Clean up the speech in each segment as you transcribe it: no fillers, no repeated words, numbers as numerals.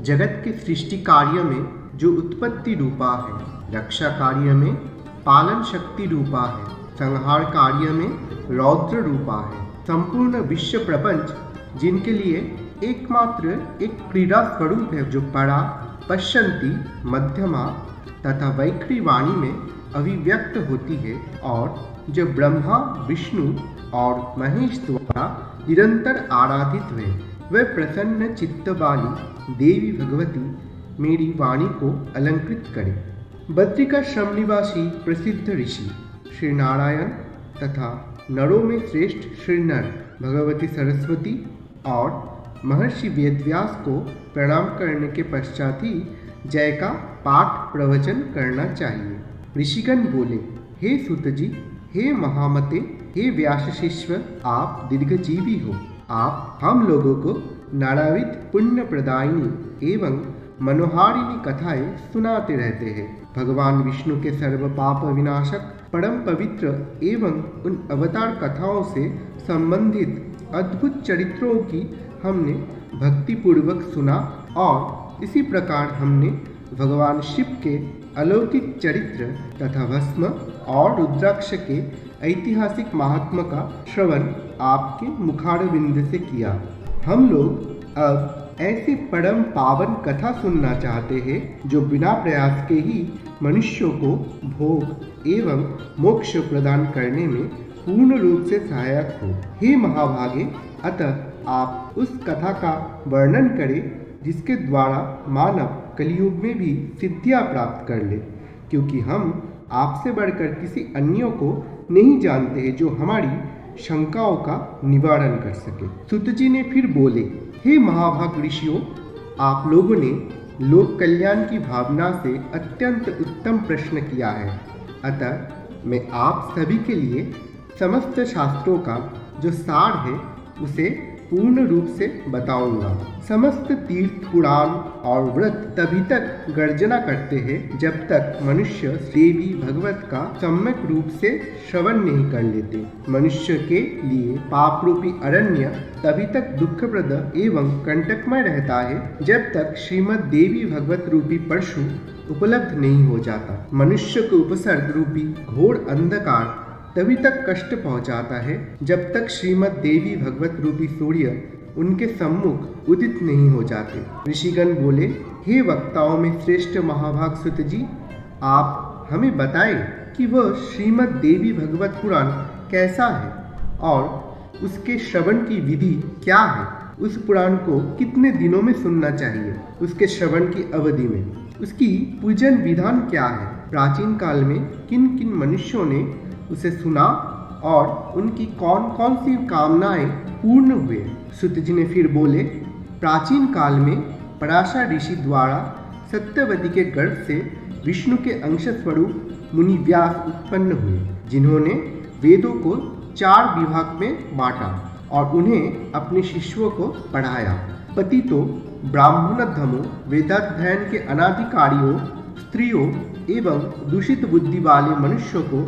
जगत के सृष्टि कार्य में जो उत्पत्ति रूपा है, रक्षा कार्य में पालन शक्ति रूपा है, संहार कार्य में रौद्र रूपा है, संपूर्ण विश्व प्रपंच जिनके लिए एकमात्र एक क्रीड़ा स्वरूप है जो परा, पश्यंती, मध्यमा तथा वैखरी वाणी में अभिव्यक्त होती है और जो ब्रह्मा, विष्णु और महेश द्वारा निरंतर आराधित है, वह प्रसन्न चित्त वाली देवी भगवती मेरी वाणी को अलंकृत करे। बद्रिकाश्रम निवासी प्रसिद्ध ऋषि श्री नारायण तथा नरों में श्रेष्ठ श्री नर भगवती सरस्वती और महर्षि वेदव्यास को प्रणाम करने के पश्चात ही जय का पाठ प्रवचन करना चाहिए। ऋषिगण बोले, हे सूत जी, हे महामते, हे व्यास शिष्य, आप दीर्घजीवी हो। आप हम लोगों को नानाविध पुण्य प्रदायिनी एवं मनोहारिणी कथाएं सुनाते रहते हैं। भगवान विष्णु के सर्व पाप विनाशक, परम पवित्र एवं उन अवतार कथाओं से संबंधित अद्भुत चरित्रों की हमने भक्तिपूर्वक सुना और इसी प्रकार हमने भगवान शिव के अलौकिक चरित्र तथा भस्म और रुद्राक्ष के ऐतिहासिक महात्मा का श्रवण आपके मुखारविंद से किया। हम लोग अब ऐसी परम पावन कथा सुनना चाहते हैं जो बिना प्रयास के ही मनुष्यों को भोग एवं मोक्ष प्रदान करने में पूर्ण रूप से सहायक हो। हे महाभागे, अतः आप उस कथा का वर्णन करें जिसके द्वारा मानव कलयुग में भी सिद्धियां प्राप्त कर ले, क्योंकि हम आपसे बढ़कर किसी अन्य को नहीं जानते हैं जो हमारी शंकाओं का निवारण कर सके। सुत जी ने फिर बोले, हे महाभाग ऋषियों, आप लोगों ने लोक कल्याण की भावना से अत्यंत उत्तम प्रश्न किया है। अतः मैं आप सभी के लिए समस्त शास्त्रों का जो सार है उसे पूर्ण रूप से बताऊंगा। समस्त तीर्थ, पुराण और व्रत तभी तक गर्जना करते हैं जब तक मनुष्य देवी भगवत का सम्यक रूप से श्रवण नहीं कर लेते। मनुष्य के लिए पाप रूपी अरण्य तभी तक दुखप्रद एवं कंटकमय रहता है जब तक श्रीमद् देवी भगवत रूपी परशु उपलब्ध नहीं हो जाता। मनुष्य को उपसर्ग रूपी घोर अंधकार तभी तक कष्ट पहुंचाता है जब तक श्रीमद् देवी भगवत रूपी सूर्य उनके सम्मुख उदित नहीं हो जाते। ऋषिगण बोले, हे वक्ताओं में श्रेष्ठ महाभाग सुत जी, आप हमें बताएं कि वह श्रीमद् देवी भगवत पुराण कैसा है और उसके श्रवण की विधि क्या है। उस पुराण को कितने दिनों में सुनना चाहिए, उसके श्रवण की अवधि में उसकी पूजन विधान क्या है, प्राचीन काल में किन किन मनुष्यों ने उसे सुना और उनकी कौन कौन सी कामनाएं पूर्ण हुए। सुत जी ने फिर बोले, प्राचीन काल में पराशर ऋषि द्वारा सत्यवती के गर्भ से विष्णु के अंश स्वरूप मुनि व्यास उत्पन्न हुए, जिन्होंने वेदों को 4 विभाग में बांटा और उन्हें अपने शिष्यों को पढ़ाया। पति तो ब्राह्मणधमों, वेदाध्ययन के अनाधिकारियों, स्त्रियों एवं दूषित बुद्धि वाले मनुष्यों को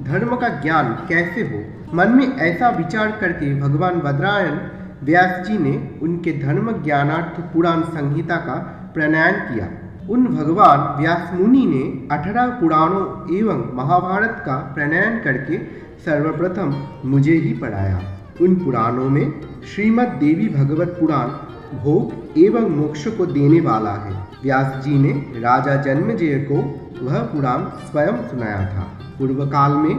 धर्म का ज्ञान कैसे हो। मन में ऐसा विचार करके भगवान बद्रायन व्यास जी ने उनके धर्म ज्ञानार्थ पुराण संहिता का प्रणयन किया। उन भगवान व्यास मुनि ने 18 पुराणों एवं महाभारत का प्रणयन करके सर्वप्रथम मुझे ही पढ़ाया। उन पुराणों में श्रीमद् देवी भगवत पुराण भोग एवं मोक्ष को देने वाला है। व्यास जी ने राजा जन्मेजय को वह पुराण स्वयं सुनाया था। पूर्व काल में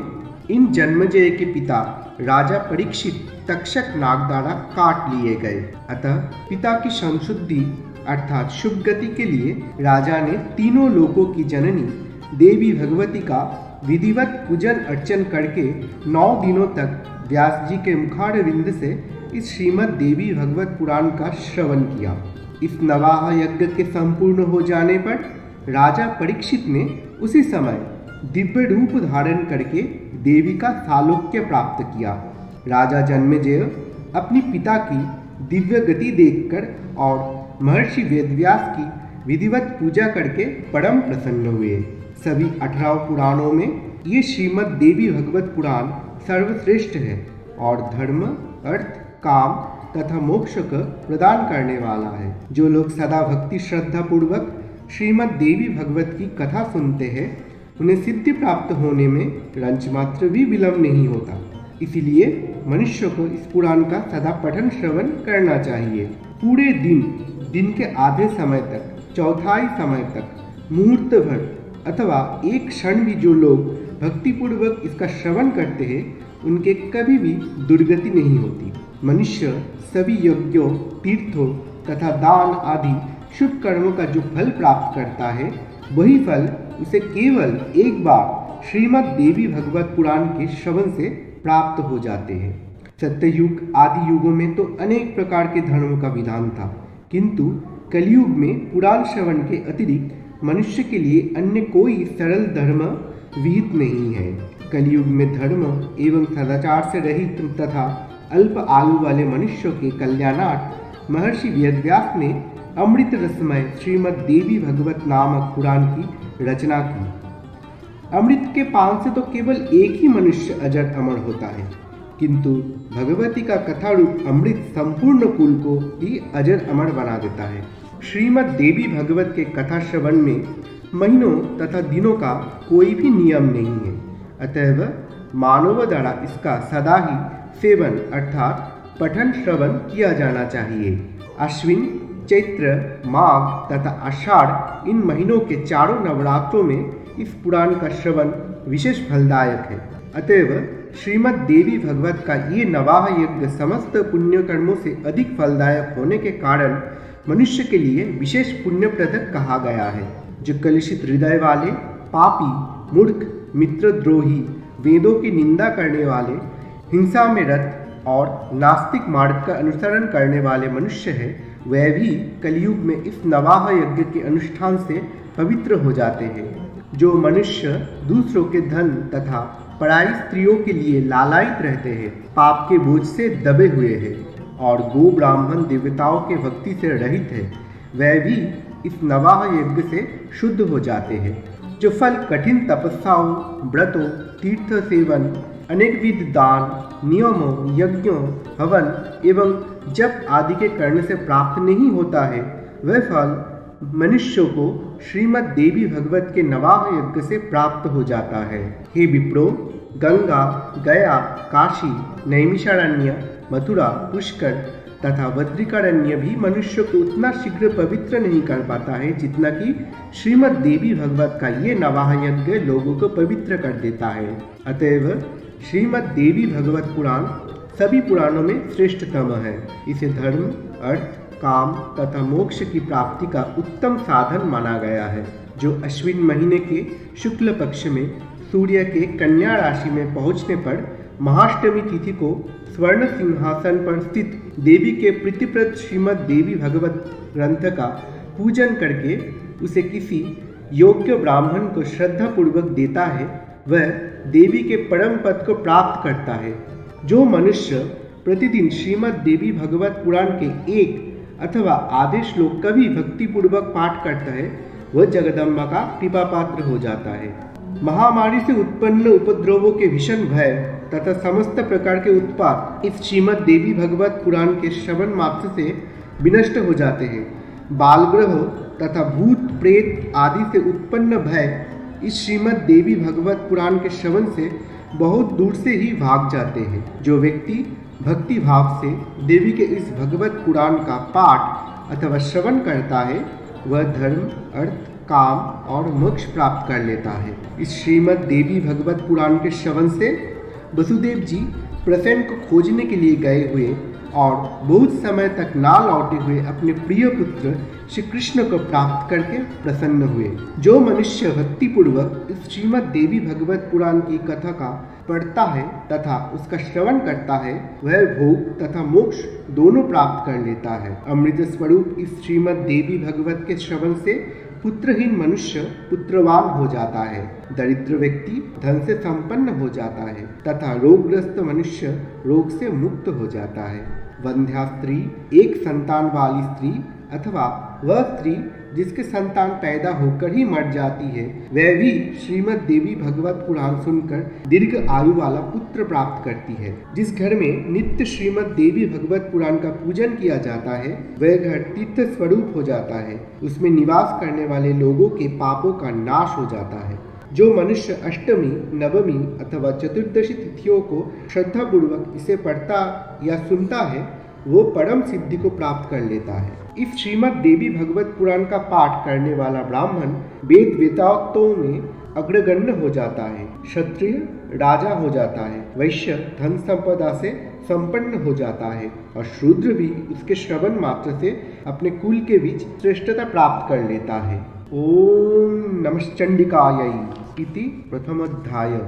इन जन्मेजय के पिता राजा परीक्षित तक्षक नाग द्वारा काट लिए गए। अतः पिता की संशुद्धि अर्थात शुभ गति के लिए राजा ने तीनों लोकों की जननी देवी भगवती का विधिवत पूजन अर्चन करके 9 दिनों तक व्यास जी के मुखारविंद से इस श्रीमद् देवी भगवत पुराण का श्रवण किया। इस नवाह यज्ञ के संपूर्ण हो जाने पर राजा परीक्षित ने उसी समय दिव्य रूप धारण करके देवी का सालोक्य प्राप्त किया। राजा जन्मेजय अपनी पिता की दिव्य गति देखकर और महर्षि वेदव्यास की विधिवत पूजा करके परम प्रसन्न हुए। सभी 18 पुराणों में ये श्रीमद् देवी भगवत पुराण सर्वश्रेष्ठ है और धर्म, अर्थ, काम तथा मोक्ष को प्रदान करने वाला है। जो लोग सदा भक्ति श्रद्धा पूर्वक श्रीमद् देवी भगवत की कथा सुनते हैं उन्हें सिद्धि प्राप्त होने में रंच मात्र भी विलंब नहीं होता। इसीलिए मनुष्य को इस पुराण का सदा पठन श्रवण करना चाहिए। पूरे दिन के आधे समय तक, चौथाई समय तक, मुहूर्त भर अथवा एक क्षण भी जो लोग भक्तिपूर्वक इसका श्रवण करते हैं उनके कभी भी दुर्गति नहीं होती। मनुष्य सभी यज्ञों, तीर्थों तथा दान आदि शुभ कर्मों का जो फल प्राप्त करता है वही फल उसे केवल एक बार श्रीमद् देवी भगवत पुराण के श्रवण से प्राप्त हो जाते हैं। सत्ययुग आदि युगों में तो अनेक प्रकार के धर्मों का विधान था, किंतु कलयुग में पुराण श्रवण के अतिरिक्त मनुष्य के लिए अन्य कोई सरल धर्म विहित नहीं है। कलयुग में धर्म एवं सदाचार से रहित तथा अल्प आयु वाले मनुष्यों के कल्याणार्थ महर्षि वेदव्यास ने अमृत रसमय श्रीमद् देवी भगवत नामक पुराण की रचना की। अमृत के पान से तो केवल एक ही मनुष्य अजर अमर होता है, किंतु भगवती का कथा रूप अमृत संपूर्ण कुल को ही अजर अमर बना देता है। श्रीमद् देवी भगवत के कथा श्रवण में महीनों तथा दिनों का कोई भी नियम नहीं है, अतएव मानव द्वारा इसका सदा ही सेवन अर्थात पठन श्रवण किया जाना चाहिए। अश्विन, चैत्र, माघ तथा आषाढ़ इन महीनों के चारों नवरात्रों में इस पुराण का श्रवण विशेष फलदायक है। अतएव श्रीमद् देवी भगवत का ये नवाह यज्ञ समस्त पुण्य कर्मों से अधिक फलदायक होने के कारण मनुष्य के लिए विशेष पुण्यप्रदक कहा गया है। जो कलुषित हृदय वाले, पापी, मूर्ख, मित्रद्रोही, वेदों की निंदा करने वाले, हिंसा में रत और नास्तिक मार्ग का अनुसरण करने वाले मनुष्य है, वह भी कलयुग में इस नवाह यज्ञ के अनुष्ठान से पवित्र हो जाते हैं। जो मनुष्य दूसरों के धन तथा पराई स्त्रियों के लिए लालायित रहते हैं, पाप के बोझ से दबे हुए हैं और गो ब्राह्मण देवताओं के भक्ति से रहित है, वह भी इस नवाह यज्ञ से शुद्ध हो जाते हैं। जो फल कठिन तपस्याओं, व्रतों, तीर्थ सेवन, अनेक विध दान, नियमों, यज्ञों, हवन एवं जप आदि के करने से प्राप्त नहीं होता है, वह फल मनुष्य को श्रीमद् देवी भगवत के नवाह यज्ञ से प्राप्त हो जाता है। हे विप्रो, गंगा, गया, काशी, नैमिषारण्य, मथुरा, पुष्कर तथा बद्रिकारण्य भी मनुष्य को उतना शीघ्र पवित्र नहीं कर पाता है जितना कि श्रीमद् देवी भगवत का ये नवाह यज्ञ लोगों को पवित्र कर देता है। अतएव श्रीमद् देवी भगवत पुराण सभी पुराणों में श्रेष्ठतम है। इसे धर्म, अर्थ, काम तथा मोक्ष की प्राप्ति का उत्तम साधन माना गया है। जो अश्विन महीने के शुक्ल पक्ष में सूर्य के कन्या राशि में पहुंचने पर महाअष्टमी तिथि को स्वर्ण सिंहासन पर स्थित देवी के प्रीतिप्रद श्रीमद् देवी भगवत ग्रंथ का पूजन करके उसे किसी योग्य ब्राह्मण को श्रद्धा पूर्वक देता है, वह देवी के परम पद को प्राप्त करता है। जो मनुष्य प्रतिदिन श्रीमद् देवी भगवत पुराण के एक अथवा आधे श्लोक का भी भक्तिपूर्वक पाठ करता है, वह जगदम्बा का कृपा पात्र हो जाता है। महामारी से उत्पन्न उपद्रवों के भीषण भय तथा समस्त प्रकार के उत्पात इस श्रीमद् देवी भगवत पुराण के श्रवण मात्र से विनष्ट हो जाते हैं। बालग्रह तथा भूत प्रेत आदि से उत्पन्न भय इस श्रीमद् देवी भगवत पुराण के श्रवण से बहुत दूर से ही भाग जाते हैं। जो व्यक्ति भक्ति भाव से देवी के इस भगवत पुराण का पाठ अथवा श्रवण करता है, वह धर्म, अर्थ, काम और मोक्ष प्राप्त कर लेता है। इस श्रीमद् देवी भगवत पुराण के श्रवण से वसुदेव जी प्रसेन को खोजने के लिए गए हुए और बहुत समय तक ना लौटे हुए अपने प्रिय पुत्र श्री कृष्ण को प्राप्त करके प्रसन्न हुए। जो मनुष्य भक्तिपूर्वक इस श्रीमद् देवी भगवत पुराण की कथा का पढ़ता है तथा उसका श्रवण करता है, वह भोग तथा मोक्ष दोनों प्राप्त कर लेता है। अमृत स्वरूप इस श्रीमद् देवी भगवत के श्रवण से पुत्रहीन मनुष्य पुत्रवान हो जाता है, दरिद्र व्यक्ति धन से संपन्न हो जाता है तथा रोगग्रस्त मनुष्य रोग से मुक्त हो जाता है। वंध्या स्त्री, एक संतान वाली स्त्री अथवा वह स्त्री जिसके संतान पैदा होकर ही मर जाती है, वह भी श्रीमद् देवी भगवत पुराण सुनकर दीर्घ आयु वाला पुत्र प्राप्त करती है। जिस घर में नित्य श्रीमद् देवी भगवत पुराण का पूजन किया जाता है, वह घर तीर्थ स्वरूप हो जाता है। उसमें निवास करने वाले लोगों के पापों का नाश हो जाता है। जो मनुष्य अष्टमी, नवमी अथवा चतुर्दशी तिथियों को श्रद्धापूर्वक इसे पढ़ता या सुनता है, वो परम सिद्धि को प्राप्त कर लेता है। इस श्रीमद् देवी भगवत पुराण का पाठ करने वाला ब्राह्मण वेद वेदांतों में अग्रगण्य हो जाता है, क्षत्रिय राजा हो जाता है, वैश्य धन संपदा से संपन्न हो जाता है और शूद्र भी उसके श्रवण मात्र से अपने कुल के बीच श्रेष्ठता प्राप्त कर लेता है। ओम नमश्चंडिकायै इति प्रथमोऽध्याय।